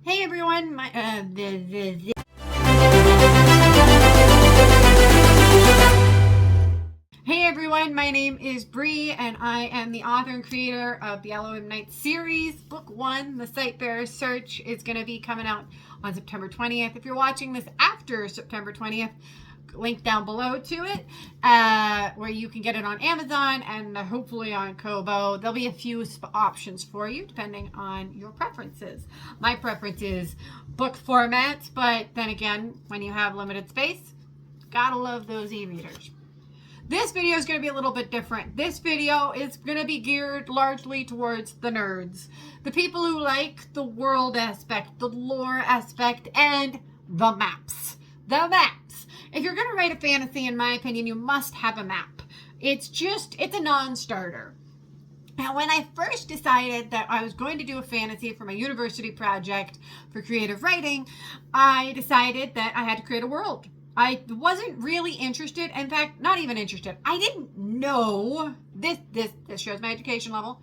Hey everyone, Hey everyone, my name is Bri and I am the author and creator of the ELOHIM'S series. Book 1, The SIGHTBEARER'S Search, is going to be coming out on September 20th. If you're watching this after September 20th, link down below to it where you can get it on Amazon and hopefully on Kobo. There'll be a few options for you depending on your preferences. My preference is book formats, but then again, when you have limited space, gotta love those e-readers. This video is going to be a little bit different. This video is going to be geared largely towards the nerds, the people who like the world aspect, the lore aspect, and the maps. The maps. If you're going to write a fantasy, in my opinion, you must have a map. It's a non-starter. Now, when I first decided that I was going to do a fantasy for my university project for creative writing, I decided that I had to create a world. I wasn't really interested. In fact, not even interested. I didn't know, this shows my education level.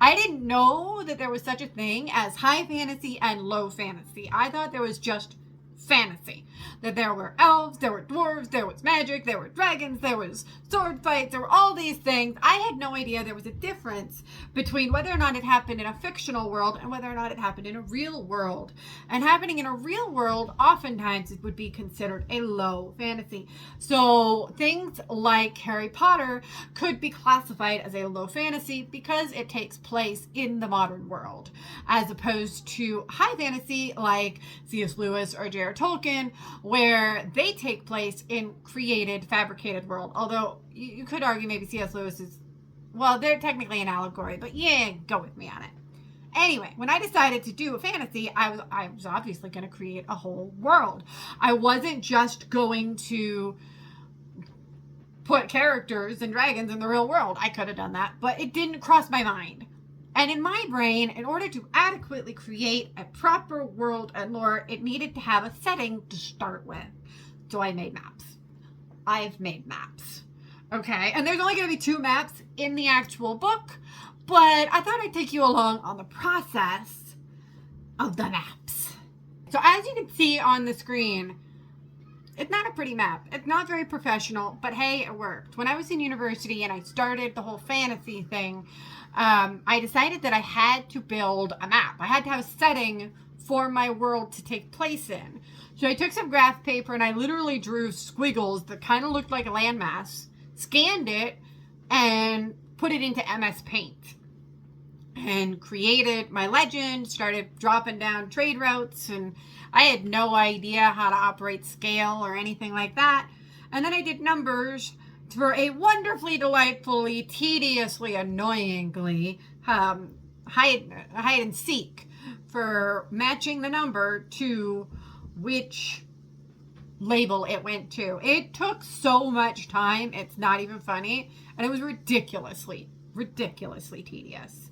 I didn't know that there was such a thing as high fantasy and low fantasy. I thought there was just fantasy. That there were elves, there were dwarves, there was magic, there were dragons, there was sword fights, there were all these things. I had no idea there was a difference between whether or not it happened in a fictional world and whether or not it happened in a real world. And happening in a real world, oftentimes it would be considered a low fantasy. So things like Harry Potter could be classified as a low fantasy because it takes place in the modern world, as opposed to high fantasy like C.S. Lewis or J.R. Tolkien, where they take place in created, fabricated world. Although you could argue maybe C.S. Lewis is, well, they're technically an allegory, but yeah, go with me on it. Anyway, when I decided to do a fantasy, I was obviously going to create a whole world. I wasn't just going to put characters and dragons in the real world. I could have done that, but it didn't cross my mind. And in my brain, in order to adequately create a proper world and lore, it needed to have a setting to start with. So I made maps. I've made maps. Okay, and there's only going to be 2 maps in the actual book, but I thought I'd take you along on the process of the maps. So as you can see on the screen, it's not a pretty map. It's not very professional, but hey, it worked. When I was in university and I started the whole fantasy thing, I decided that I had to build a map. I had to have a setting for my world to take place in. So I took some graph paper and I literally drew squiggles that kind of looked like a landmass, scanned it, and put it into MS Paint. And created my legend, started dropping down trade routes, and I had no idea how to operate scale or anything like that. And then I did numbers for a wonderfully, delightfully, tediously, annoyingly hide and seek for matching the number to which label it went to. It took so much time, it's not even funny, and it was ridiculously tedious.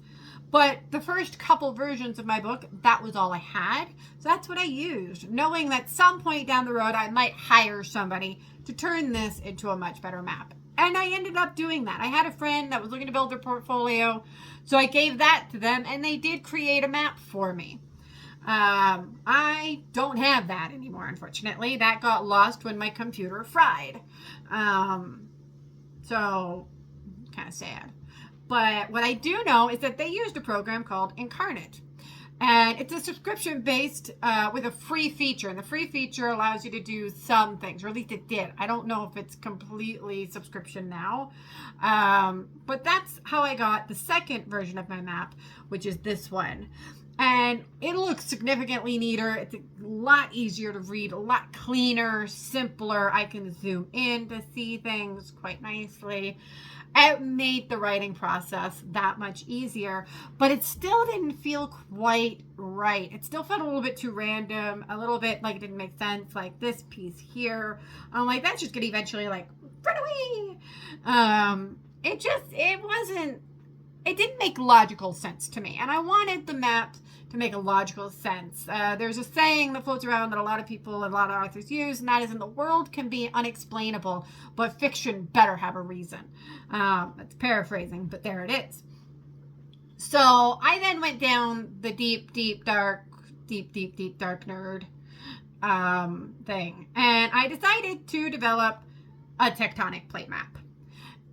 But the first couple versions of my book, that was all I had. So that's what I used, knowing that some point down the road I might hire somebody to turn this into a much better map. And I ended up doing that. I had a friend that was looking to build their portfolio, so I gave that to them, and they did create a map for me. I don't have that anymore, unfortunately. That got lost when my computer fried. So, kind of sad. But what I do know is that they used a program called Incarnate. And it's a subscription-based with a free feature. And the free feature allows you to do some things, or at least it did. I don't know if it's completely subscription now. But that's how I got the second version of my map, which is this one. And it looks significantly neater. It's a lot easier to read, a lot cleaner, simpler. I can zoom in to see things quite nicely. It made the writing process that much easier, but it still didn't feel quite right. It still felt a little bit too random, a little bit like it didn't make sense, like this piece here. I'm like, that's just gonna eventually like run away. It didn't make logical sense to me, and I wanted the map to make a logical sense. There's a saying that floats around that a lot of people and a lot of authors use, and that is, in the world can be unexplainable, but fiction better have a reason. That's paraphrasing, but there it is. So I then went down the deep, dark deep dark nerd thing. And I decided to develop a tectonic plate map.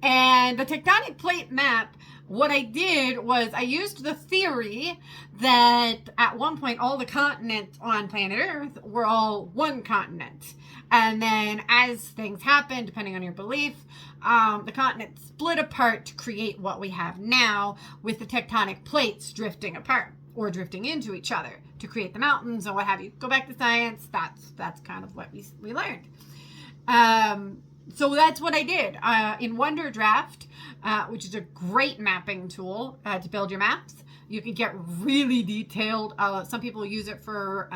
And the tectonic plate map, what I did was I used the theory that at one point all the continents on planet Earth were all one continent. And then as things happen, depending on your belief, the continents split apart to create what we have now, with the tectonic plates drifting apart or drifting into each other to create the mountains or what have you. Go back to science. That's kind of what we learned. So that's what I did in Wonderdraft, which is a great mapping tool to build your maps. You can get really detailed. Some people use it for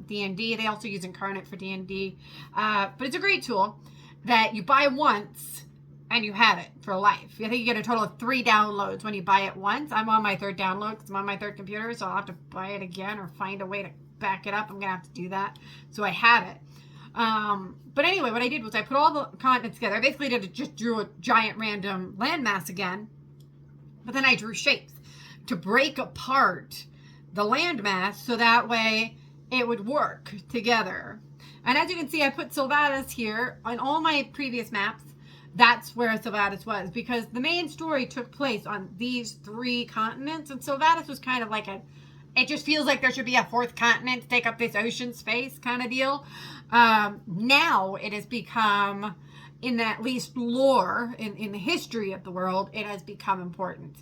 D&D. They also use Incarnate for D&D. But it's a great tool that you buy once and you have it for life. I think you get a total of 3 downloads when you buy it once. I'm on my 3rd download because I'm on my 3rd computer, so I'll have to buy it again or find a way to back it up. I'm going to have to do that. So I have it. But anyway, what I did was I put all the continents together. I basically just drew a giant random landmass again, but then I drew shapes to break apart the landmass so that way it would work together. And as you can see, I put Sylvatus here. On all my previous maps, that's where Sylvatus was, because the main story took place on these 3 continents, and Sylvatus was kind of like it just feels like there should be a 4th continent to take up this ocean space kind of deal. Now it has become, in at least lore, in the history of the world, it has become important,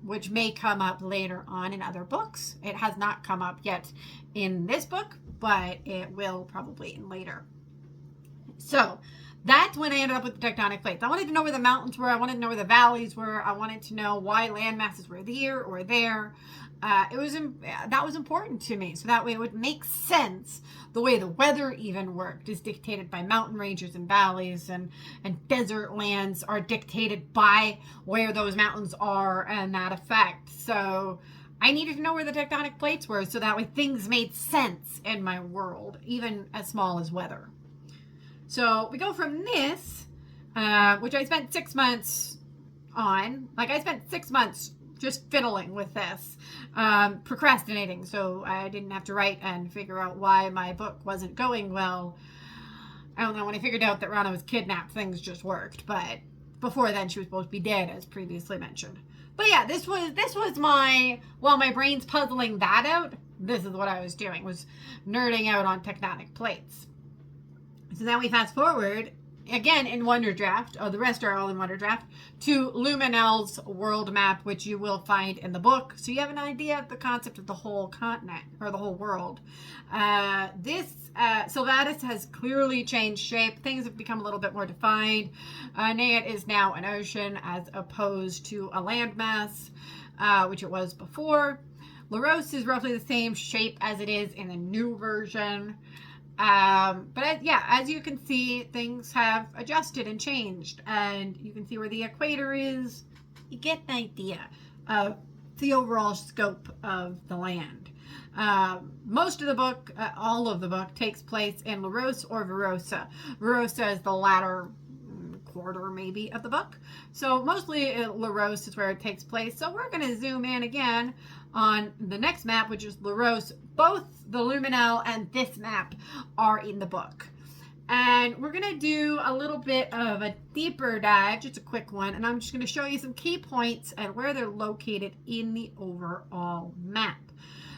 which may come up later on in other books. It has not come up yet in this book, but it will probably in later. So that's when I ended up with the tectonic plates. I wanted to know where the mountains were. I wanted to know where the valleys were. I wanted to know why land masses were here or there. That was important to me, so that way it would make sense. The way the weather even worked is dictated by mountain ranges and valleys, and desert lands are dictated by where those mountains are and that effect. So I needed to know where the tectonic plates were so that way things made sense in my world, even as small as weather. So we go from this, which I spent 6 months on. Like, I spent 6 months just fiddling with this, procrastinating, so I didn't have to write and figure out why my book wasn't going well. I don't know, when I figured out that Rana was kidnapped, things just worked, but before then she was supposed to be dead, as previously mentioned. But yeah, this was while my brain's puzzling that out, this is what I was doing, was nerding out on tectonic plates. So then we fast forward, again in Wonderdraft, the rest are all in Wonderdraft, to Luminel's world map, which you will find in the book. So you have an idea of the concept of the whole continent, or the whole world. Sylvatus has clearly changed shape. Things have become a little bit more defined. Nayat is now an ocean as opposed to a landmass, which it was before. Laros is roughly the same shape as it is in the new version. But yeah, as you can see, things have adjusted and changed, and you can see where the equator is. You get an idea of the overall scope of the land. Most of the book, all of the book, takes place in Laros or Verosa. Verosa is the latter quarter maybe of the book, so mostly Laros is where it takes place. So we're going to zoom in again on the next map, which is Laros. Both the Luminel and this map are in the book, and we're going to do a little bit of a deeper dive, just a quick one, and I'm just going to show you some key points and where they're located in the overall map.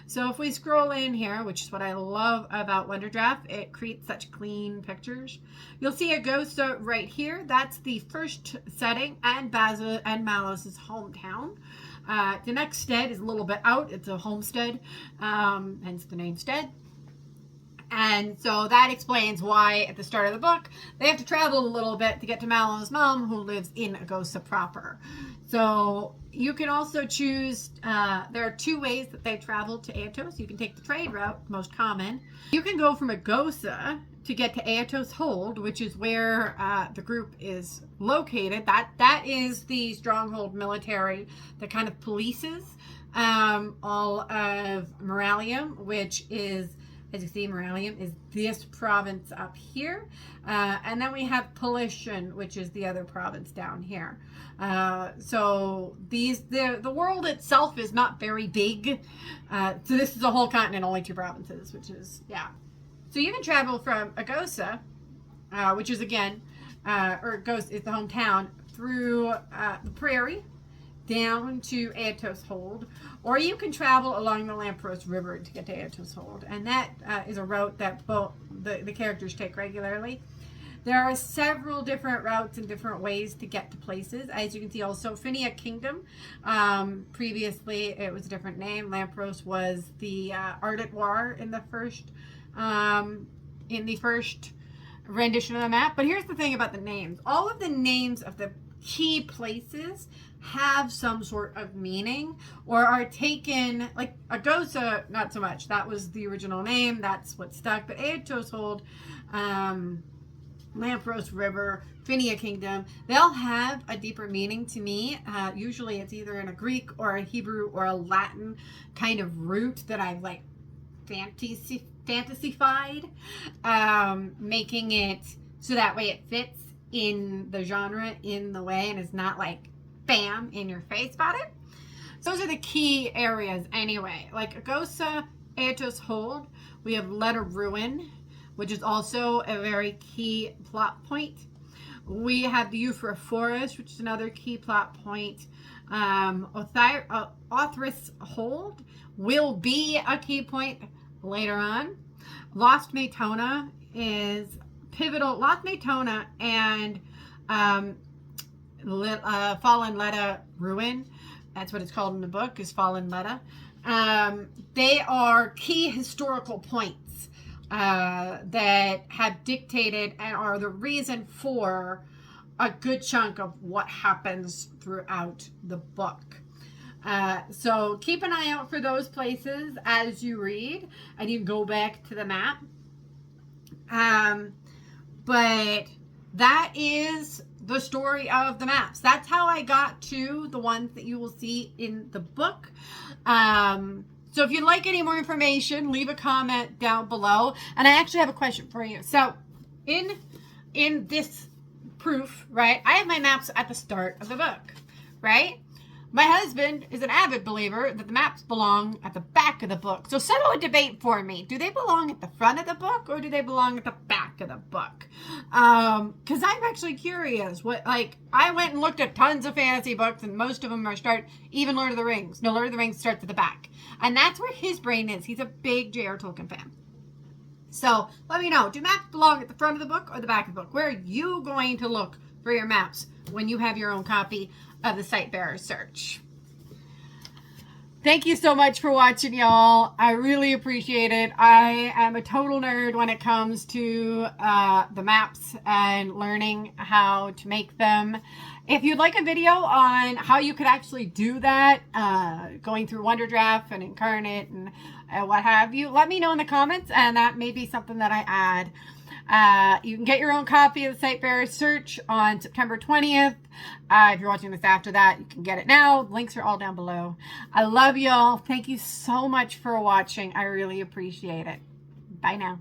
So if we scroll in here, which is what I love about Wonderdraft, it creates such clean pictures. You'll see Agosta right here. That's the first setting, and Baza and Malos' hometown. The next stead is a little bit out. It's a homestead, hence the name stead. And so that explains why at the start of the book, they have to travel a little bit to get to Malos' mom, who lives in Agosta proper. So you can also choose, there are 2 ways that they travel to Aetos. You can take the trade route, most common. You can go from Agosta to get to Aetos Hold, which is where the group is located. That is the stronghold military that kind of polices all of Moralium, which is As you see, Moralium is this province up here. And then we have Pollution, which is the other province down here. So the world itself is not very big. So this is a whole continent, only 2 provinces, which is, yeah. So you can travel from Agosa, which is again, is the hometown, through the prairie, down to Aetos Hold, or you can travel along the Lampros River to get to Aetos Hold, and that is a route that both the characters take regularly. There are several different routes and different ways to get to places. As you can see, also Finia Kingdom. Previously, it was a different name. Lampros was the Ardent War in the first rendition of the map. But here's the thing about the names: all of the names of the key places have some sort of meaning or are taken, like Agosa, not so much. That was the original name. That's what stuck. But Aetos Hold, Lampros River, Finia Kingdom, they'll have a deeper meaning to me. Usually it's either in a Greek or a Hebrew or a Latin kind of root that I've like fantasyfied, making it so that way it fits in the genre in the way and is not like bam in your face about it. So those are the key areas anyway. Like Agosa, Aetos Hold, we have Leda Ruin, which is also a very key plot point. We have the Euphra Forest, which is another key plot point. Othris Hold will be a key point later on. Lost Maytona is pivotal. Lost Maytona and Fallen Leda Ruin, that's what it's called in the book, is Fallen Leda. They are key historical points that have dictated and are the reason for a good chunk of what happens throughout the book. So keep an eye out for those places as you read, and you go back to the map. But that is the story of the maps. That's how I got to the ones that you will see in the book. So if you'd like any more information, leave a comment down below. And I actually have a question for you. So in this proof, right, I have my maps at the start of the book, right? My husband is an avid believer that the maps belong at the back of the book. So settle a debate for me. Do they belong at the front of the book or do they belong at the back of the book? Because I'm actually curious. I went and looked at tons of fantasy books and most of them even Lord of the Rings. No, Lord of the Rings starts at the back. And that's where his brain is. He's a big J.R. Tolkien fan. So let me know. Do maps belong at the front of the book or the back of the book? Where are you going to look for your maps when you have your own copy of the Sightbearer's Search? Thank you so much for watching, y'all. I really appreciate it. I am a total nerd when it comes to the maps and learning how to make them. If you'd like a video on how you could actually do that, going through WonderDraft and Incarnate and what have you, let me know in the comments, and that may be something that I add. You can get your own copy of the Sightbearer's Search on September 20th. If you're watching this after that, you can get it now. Links are all down below. I love y'all. Thank you so much for watching. I really appreciate it. Bye now.